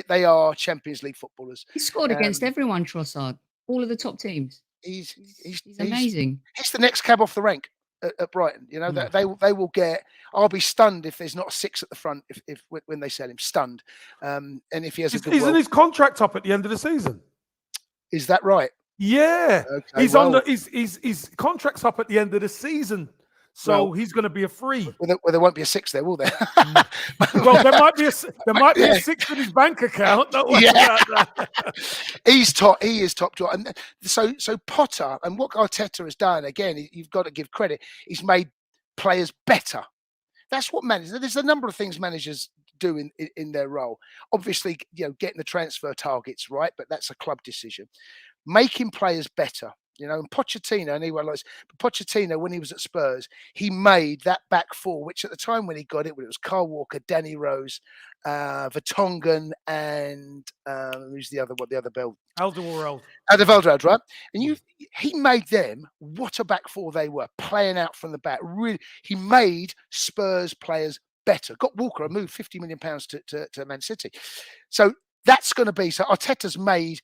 they are Champions League footballers. He scored against everyone, Trossard, all of the top teams. He's amazing. He's the next cab off the rank at Brighton. That they will get. I'll be stunned if there's not a 6 at the front if when they sell him. Stunned. And if he has isn't his contract up at the end of the season? Is that right? Yeah, okay, his contract's up at the end of the season. So he's going to be a free. Well, there won't be a 6 there, will there? Well, there might be a 6 in his bank account. Don't worry about that. He's top. He is top draw. And so Potter, and what Arteta has done again, you've got to give credit. He's made players better. That's what managers. There's a number of things managers do in their role. Obviously, getting the transfer targets right, but that's a club decision. Making players better. And Pochettino, and anyone likes, but Pochettino, when he was at Spurs, he made that back four, which at the time when he got it, when it was Kyle Walker, Danny Rose, Vertonghen, and who's the other one? The other bell, Alderweireld, right? And he made them what a back four they were, playing out from the back. Really, he made Spurs players better. Got Walker and moved £50 million to Man City. So that's going to be. So Arteta's made.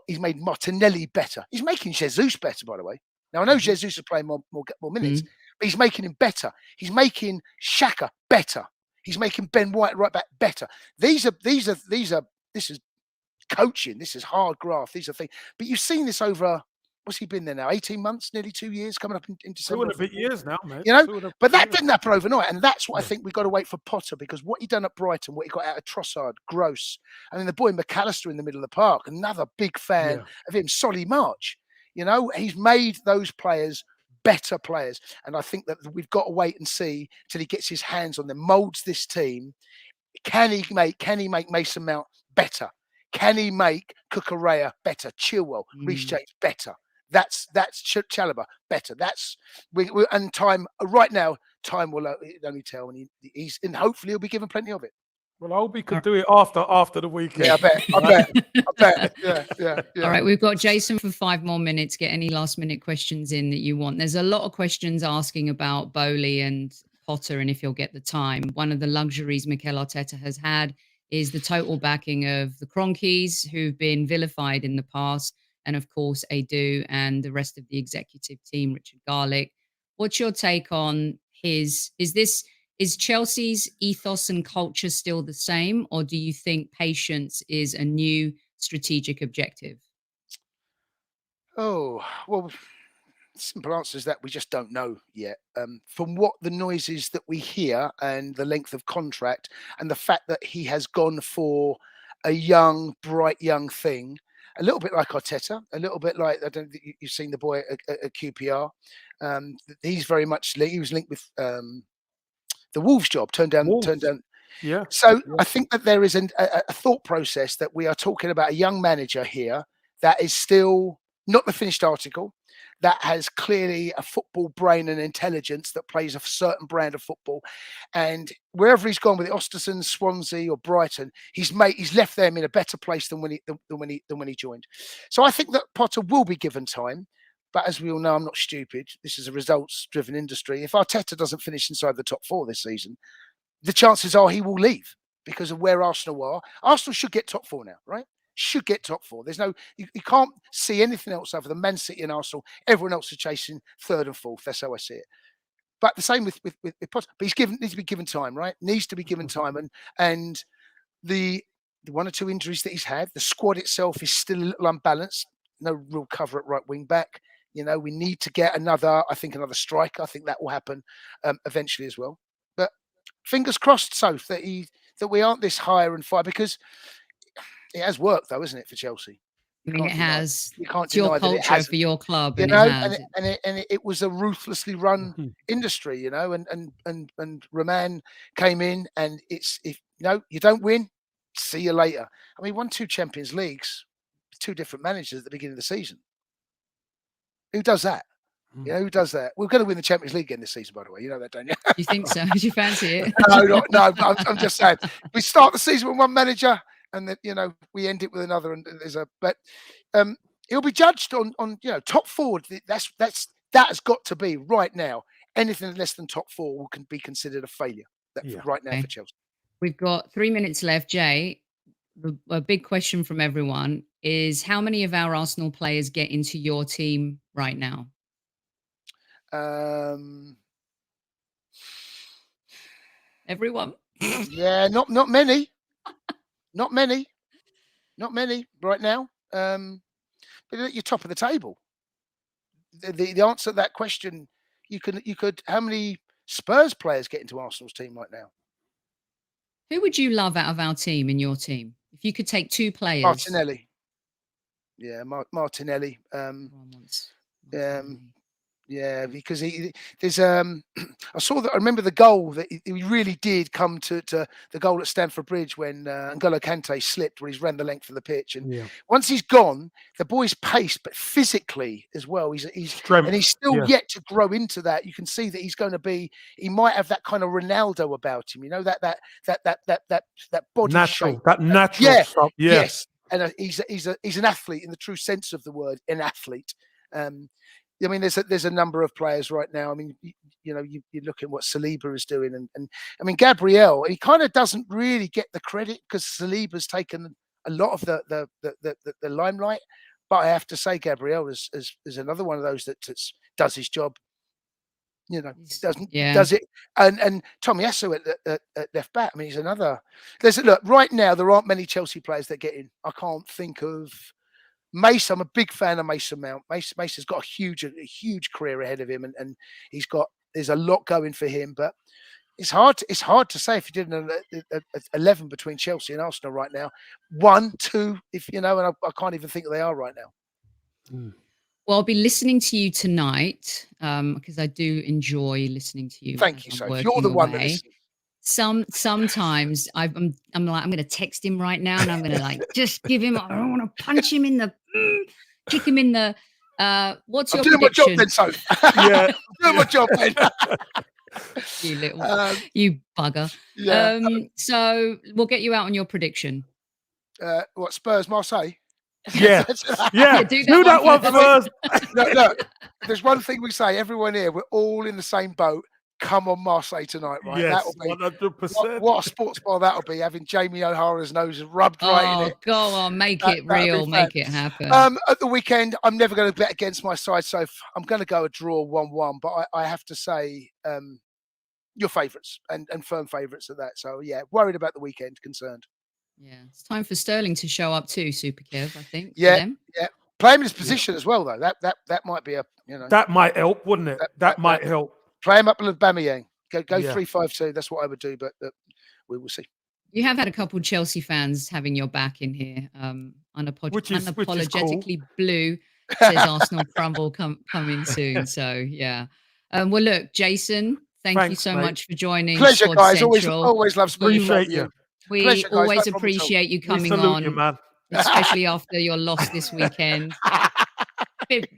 He's made Martinelli better. He's making Jesus better, by the way. Now I know Jesus is playing more minutes, but he's making him better. He's making Xhaka better. He's making Ben White right back better. This is coaching. This is hard graft. These are things. But you've seen this over. What's he been there now? 18 months, nearly 2 years, coming up in December. 2 and a bit years now, mate. But that didn't happen overnight. And that's what I think we've got to wait for Potter, because what he done at Brighton, what he got out of Trossard, Gross, and then the boy McAllister in the middle of the park, another big fan of him, Solly March. He's made those players better players. And I think that we've got to wait and see till he gets his hands on them, molds this team. Can he make Mason Mount better? Can he make Cucurella better? Chilwell, Reece James better? That's Chalobah better. And time right now. Time will only tell, and he's and hopefully he'll be given plenty of it. Well, I hope he could do it after the weekend. Yeah, I bet. Yeah. All right, we've got Jason for 5 more minutes. Get any last minute questions in that you want. There's a lot of questions asking about Bowley and Potter and if he'll get the time. One of the luxuries Mikel Arteta has had is the total backing of the Cronkies, who've been vilified in the past, and of course Adu and the rest of the executive team, Richard Garlick. What's your take on is Chelsea's ethos and culture still the same, or do you think patience is a new strategic objective? Oh, well, simple answer is that we just don't know yet. From what the noises that we hear and the length of contract and the fact that he has gone for a young, bright young thing, a little bit like Arteta, a little bit like, I don't think you've seen the boy at QPR. He's very much, he was linked with the Wolves job, turned down. Yeah. So I think that there is a thought process that we are talking about a young manager here that is still not the finished article, that has clearly a football brain and intelligence that plays a certain brand of football. And wherever he's gone with it, Ostersund, Swansea or Brighton, he's left them in a better place than when he joined. So I think that Potter will be given time. But as we all know, I'm not stupid. This is a results-driven industry. If Arteta doesn't finish inside the top 4 this season, the chances are he will leave because of where Arsenal are. Arsenal should get top 4 now, right? Should get top 4. There's no, you can't see anything else other than Man City and Arsenal. Everyone else is chasing 3rd and 4th. That's how I see it. But the same with Potter. But needs to be given time, right? Needs to be given time. And the 1 or 2 injuries that he's had, the squad itself is still a little unbalanced. No real cover at right wing back. You know, we need to get another striker. I think that will happen eventually as well. But fingers crossed, Soph, that we aren't this higher and fire, because it has worked, though, isn't it, for Chelsea? I mean, it has. You can't it's your deny culture for your club, you and know, it has. and it was a ruthlessly run industry, you know. And Roman came in, and if you don't win, see you later. I mean, won 2 Champions Leagues, 2 different managers at the beginning of the season. Who does that? You know, who does that? We're going to win the Champions League again this season, by the way. You know that, don't you? You think so? Do you fancy it? No. I'm just saying. We start the season with one manager, and then we end it with another. And he'll be judged on top 4. That has got to be right now. Anything less than top 4 can be considered a failure. Right now for Chelsea. We've got 3 minutes left, Jay. A big question from everyone is, how many of our Arsenal players get into your team right now? Everyone. Yeah, not many. Not many right now. But at your top of the table. The answer to that question, you could. How many Spurs players get into Arsenal's team right now? Who would you love out of our team in your team? If you could take 2 players. Martinelli. Yeah, Martinelli. Yeah, because there's I remember the goal that he really did come to the goal at Stamford Bridge when N'Golo Kante slipped, where he's ran the length of the pitch, and once he's gone, the boy's pace, but physically as well, he's still yet to grow into that. You can see that he might have that kind of Ronaldo about him, that body shape, that natural stuff. Yes, and he's an athlete in the true sense of the word, an athlete. I mean, there's a number of players right now. I mean, you look at what Saliba is doing, and I mean, Gabriel, he kind of doesn't really get the credit because Saliba's taken a lot of the limelight. But I have to say, Gabriel is another one of those that does his job. Does it? And Tomiyasu at left back. I mean, he's another. Look, right now there aren't many Chelsea players that get in. I can't think of. Mace, I'm a big fan of Mason Mount. Mace has got a huge career ahead of him, and there's a lot going for him. But it's hard to say if you did an 11 between Chelsea and Arsenal right now. 1, 2, and I can't even think they are right now. Well, I'll be listening to you tonight because I do enjoy listening to you. Thank you, Sophie. You're the one that listens. Sometimes I'm like, I'm going to text him right now, and I'm going to just give him. I don't want to punch him in the, kick him in the. What's your prediction? I'm doing my job then, Sophie. Yeah, I'm doing my job then. You bugger. Yeah. So we'll get you out on your prediction. What, Spurs, Marseille? Yeah. Yeah. do Do that one first. Look, there's one thing we say, everyone here, we're all in the same boat. Come on, Marseille tonight, right? Yes, That'll be 100%. what a sports bar that'll be, having Jamie O'Hara's nose rubbed right in it. Go on, make it real, make it happen. At the weekend, I'm never going to bet against my side, so I'm going to go a draw 1-1. But I have to say, your favourites and firm favourites at that. So yeah, worried about the weekend, concerned. Yeah, it's time for Sterling to show up too, Super Kev, I think. Yeah, yeah. Play him in his position as well, though. That might be that might help, wouldn't it? That might help. Play him up with Aubameyang. Go 3-5-2. That's what I would do, but we will see. You have had a couple of Chelsea fans having your back in here. Unapologetically blue says Arsenal crumble coming soon. So yeah. Well, look, Jason, thank you so much for joining. Pleasure, Squad guys. Central. Always love speaking. Appreciate you. We Pleasure, guys. always No appreciate you coming salute on, you, man. especially after your loss this weekend.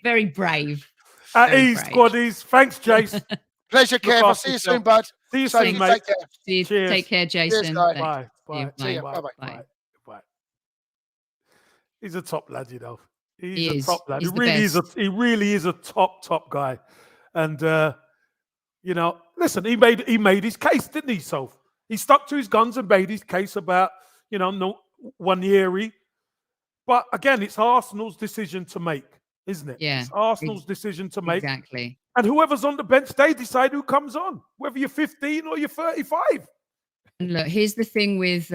Very brave. At ease, squaddies. Thanks, Jace. Pleasure, Kev. I'll see you soon, bud. See you soon, mate. Take care. Cheers. Take care, Jason. Cheers, guys. Bye. Bye. Bye. Bye. He's a top lad, you know. He is. Top lad. He's He really is a top guy. And you know, listen, he made his case, didn't he, Soph? He stuck to his guns and made his case about, you know, no Wanyeri. But again, it's Arsenal's decision to make, isn't it? Yeah. It's Arsenal's decision to make. Exactly. And whoever's on the bench, they decide who comes on, whether you're 15 or you're 35. And look, here's the thing with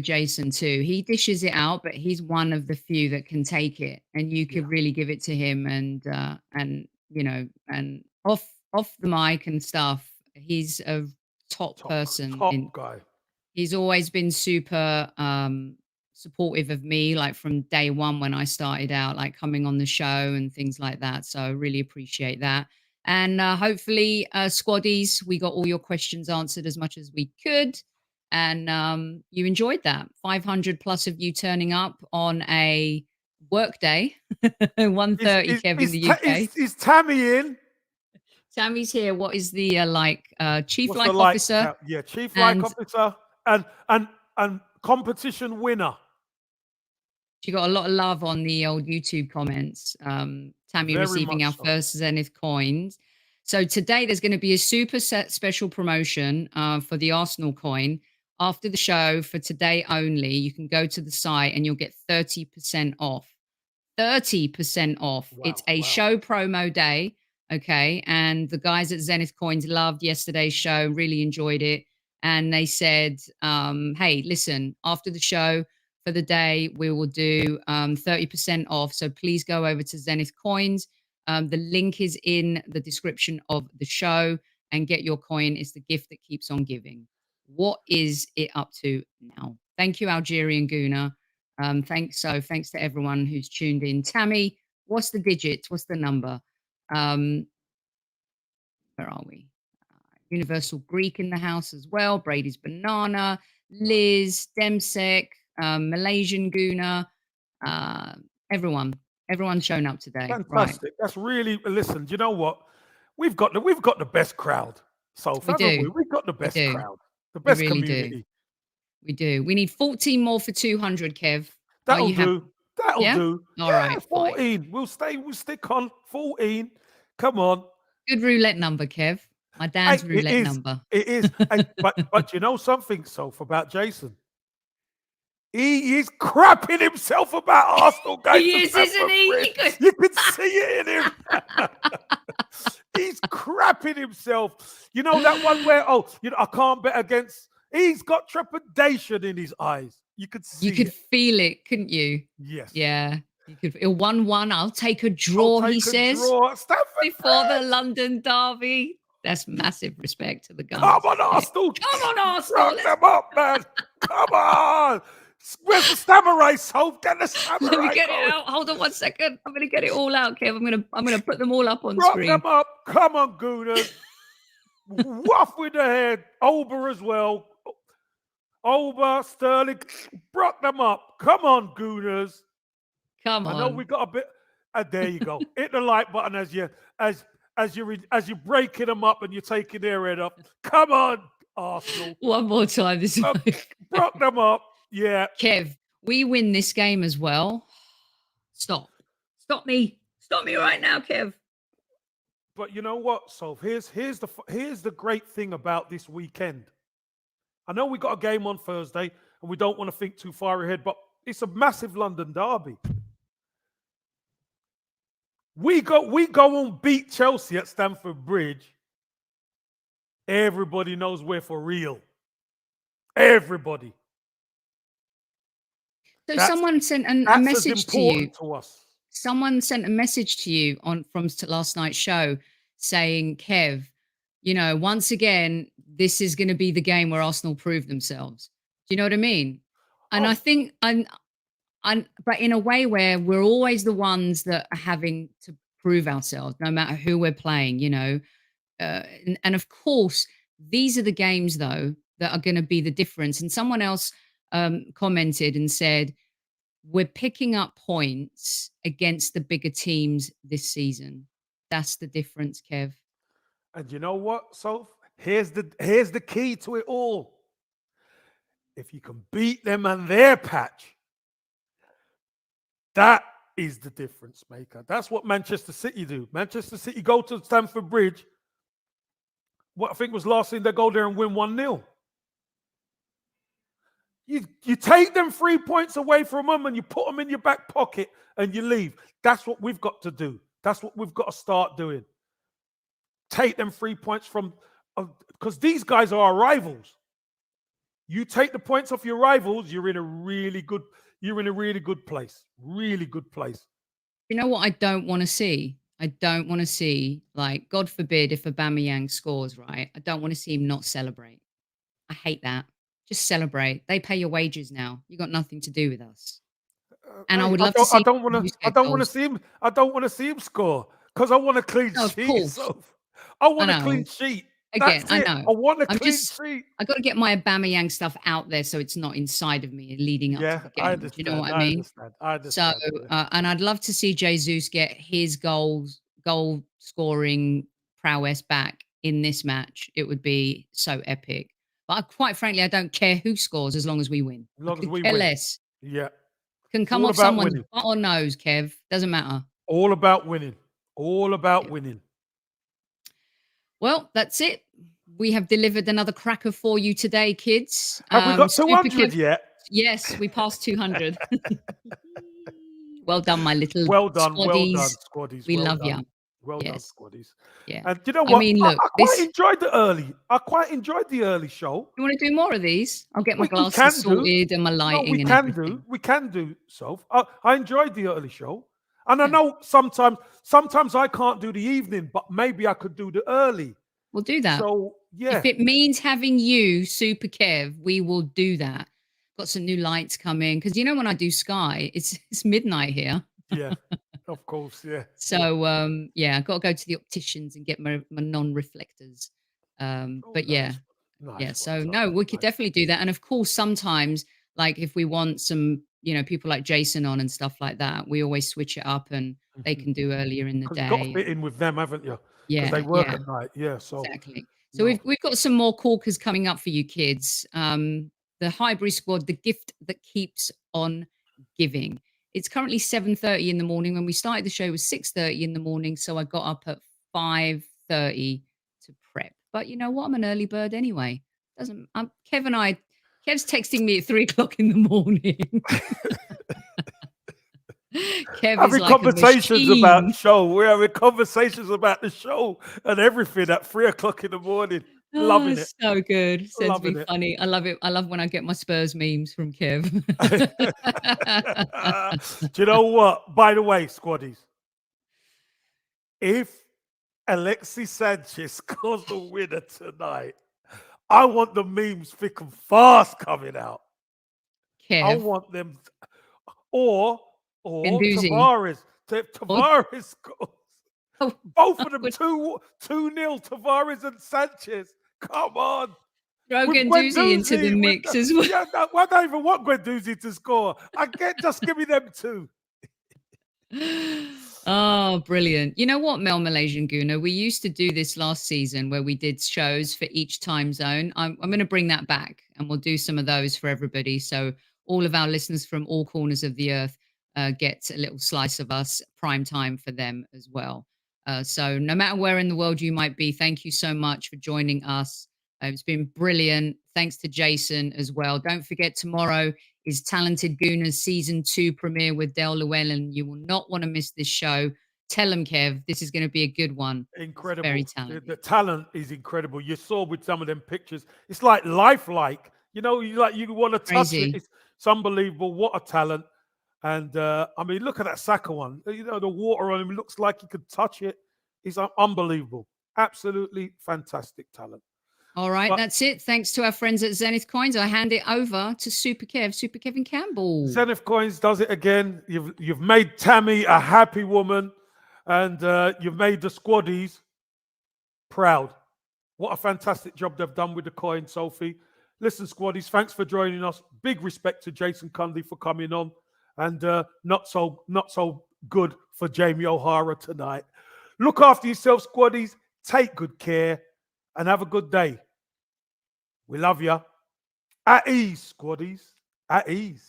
Jason too. He dishes it out, but he's one of the few that can take it, and you could really give it to him. And you know, and off the mic and stuff, he's a top person. Top guy. He's always been super supportive of me, like from day one when I started out, like coming on the show and things like that. So I really appreciate that. And hopefully, squaddies, we got all your questions answered as much as we could. And you enjoyed that. 500 plus of you turning up on a work day, 1:30, Kev, in the UK. Is Tammy in? Tammy's here. What is the chief What's like the officer? Yeah, chief like officer and competition winner. She got a lot of love on the old YouTube comments. Tammy Very receiving our much so. first Zenith coins. So today there's going to be a super special promotion for the Arsenal coin. After the show, for today only, you can go to the site and you'll get 30% off. 30% off. Wow, It's a show promo day. Okay. And the guys at Zenith Coins loved yesterday's show, really enjoyed it. And they said, hey, listen, after the show for the day, we will do 30% off. So please go over to Zenith Coins. The link is in the description of the show, and get your coin. It's the gift that keeps on giving. What is it up to now? Thank you, Algerian Gooner. Thanks to everyone who's tuned in. Tammy, what's the digit? What's the number? Where are we? Universal Greek in the house as well. Brady's Banana, Liz, Demsek, Malaysian Gooner, everyone's shown up today. Fantastic. Right. That's really, listen, do you know what? We've got the best crowd. So we've got the best crowd. The best community. We do. We need 14 more for 200, Kev. That'll do. That'll do. All right. 14. Fine. We'll stick on 14. Come on. Good roulette number, Kev. My dad's roulette number. It is. but you know something, Soph, about Jason? He is crapping himself about Arsenal going He is, isn't he? You can see it in him. He's crapping himself. You know that one where, I can't bet against. He's got trepidation in his eyes. You could see. You could feel it, couldn't you? Yes. Yeah. You could. 1-1. I'll take a draw. He says before the London derby. That's massive respect to the Gunners. Come on, Arsenal. Come on, Arsenal. Rock them up, man. Come on. Where's the samurai, Soph? Get the samurai. Let me get it out. Hold on 1 second. I'm going to get it all out, Kev. I'm going to put them all up on Rock screen. them up. Come on, Gooners. Waff with the head. Ober as well. Ober, Sterling. Rock them up. Come on, Gooners. Come on. I know we got a bit. There you go. Hit the like button as as you're breaking them up and you're taking their head up. Come on, Arsenal. One more time. This is Broke them up. Yeah. Kev, we win this game as well. Stop me right now, Kev. But you know what, Soph? Here's the great thing about this weekend. I know we got a game on Thursday and we don't want to think too far ahead, but it's a massive London derby. We go and beat Chelsea at Stamford Bridge. Everybody knows we're for real. Everybody. So someone sent a message to you. Someone sent a message to you from last night's show saying, Kev, once again, this is going to be the game where Arsenal prove themselves. Do you know what I mean? And I think but in a way where we're always the ones that are having to prove ourselves, no matter who we're playing, and of course, these are the games, though, that are going to be the difference. And someone else commented and said, we're picking up points against the bigger teams this season. That's the difference, Kev. And you know what, Soph? Here's the key to it all. If you can beat them on their patch, that is the difference maker. That's what Manchester City do. Manchester City go to Stamford Bridge. What I think was last thing, they go there and win 1-0. You take them 3 points away from them and you put them in your back pocket and you leave. That's what we've got to do. That's what we've got to start doing. Take them 3 points from, because these guys are our rivals. You take the points off your rivals, you're in a really good place. Really good place. You know what I don't want to see? I don't want to see, like, God forbid if Aubameyang scores, right? I don't want to see him not celebrate. I hate that. Just celebrate. They pay your wages now. You got nothing to do with us. And I would love to see. I don't want to see him. I don't want to see him score because I want a clean sheet. So I want a clean sheet. Again, I know. I want a clean sheet. I got to get my Aubameyang stuff out there so it's not inside of me leading up to the game. I understand. You know what I mean? I understand. So, and I'd love to see Jesus get his goal scoring prowess back in this match. It would be so epic. But quite frankly, I don't care who scores as long as we win. As long as we win. Less. Yeah. Can come off someone's butt or nose, Kev. Doesn't matter. All about winning. All about winning. Well, that's it. We have delivered another cracker for you today, kids. Have we got 200 yet? Yes, we passed 200. Well done, my little Well done, squaddies. Squaddies. We love you. Well done, Squaddies. Yeah. And you know what? I mean, look, I quite enjoyed the early show. You want to do more of these? I'll get my glasses sorted and my lighting and everything. We can do, Soph. I enjoyed the early show. And I know sometimes I can't do the evening, but maybe I could do the early. We'll do that. So, yeah. If it means having you, Super Kev, we will do that. Got some new lights coming. Because, when I do Sky, it's midnight here. Yeah, of course, yeah. So, I've got to go to the opticians and get my non-reflectors. But, yeah. Nice. Yeah, so, no, we could definitely do that. And, of course, sometimes, like, if we want some, people like Jason on and stuff like that, we always switch it up and they can do earlier in the day. You've got to fit in with them, haven't you? Yeah, they work at night. Yeah, so exactly. So we've got some more corkers coming up for you kids. The Highbury Squad, the gift that keeps on giving. It's currently 7:30 in the morning. When we started the show, it was 6:30 in the morning. So I got up at 5:30 to prep. But you know what? I'm an early bird anyway. Kev's texting me at 3:00 in the morning. Kev having like conversations about the show. We're having conversations about the show and everything at 3:00 in the morning. Loving it. So good. Sends me it. funny. I love it. I love when I get my Spurs memes from Kev. Do you know what? By the way, Squaddies, if Alexis Sanchez scores the winner tonight, I want the memes thick and fast coming out. Kev. I want them, or Ganduzi. Tavares scores. Both of them 2-0, Tavares and Sanchez. Come on. Throw Ganduzi into the mix as well. Yeah, I don't even want Guendouzi to score. Just give me them two. Oh, brilliant. You know what, Mel Malaysian Gooner? We used to do this last season where we did shows for each time zone. I'm going to bring that back and we'll do some of those for everybody. So all of our listeners from all corners of the earth get a little slice of us, prime time for them as well. So no matter where in the world you might be, thank you so much for joining us. It's been brilliant. Thanks to Jason as well. Don't forget, tomorrow is Talented Gooners Season 2 premiere with Del Llewellyn. You will not want to miss this show. Tell them, Kev, this is going to be a good one. Incredible. Very talented. The talent is incredible. You saw with some of them pictures. It's like lifelike. You know, you want to touch Crazy. it. It's unbelievable. What a talent. And I mean, look at that Saka one. You know, the water on him looks like he could touch it. He's unbelievable. Absolutely fantastic talent. All right, that's it. Thanks to our friends at Zenith Coins. I hand it over to Super Kevin Campbell. Zenith Coins does it again. You've made Tammy a happy woman, and you've made the squaddies proud. What a fantastic job they've done with the coin, Sophie. Listen, squaddies, thanks for joining us. Big respect to Jason Cundy for coming on, and not so good for Jamie O'Hara tonight. Look after yourself, squaddies. Take good care, and have a good day. We love you. At ease, squaddies. At ease.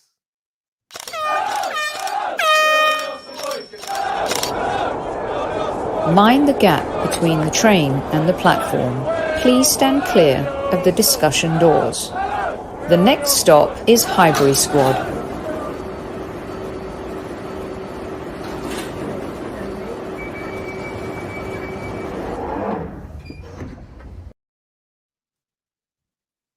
Mind the gap between the train and the platform. Please stand clear of the discussion doors. The next stop is Highbury Squad.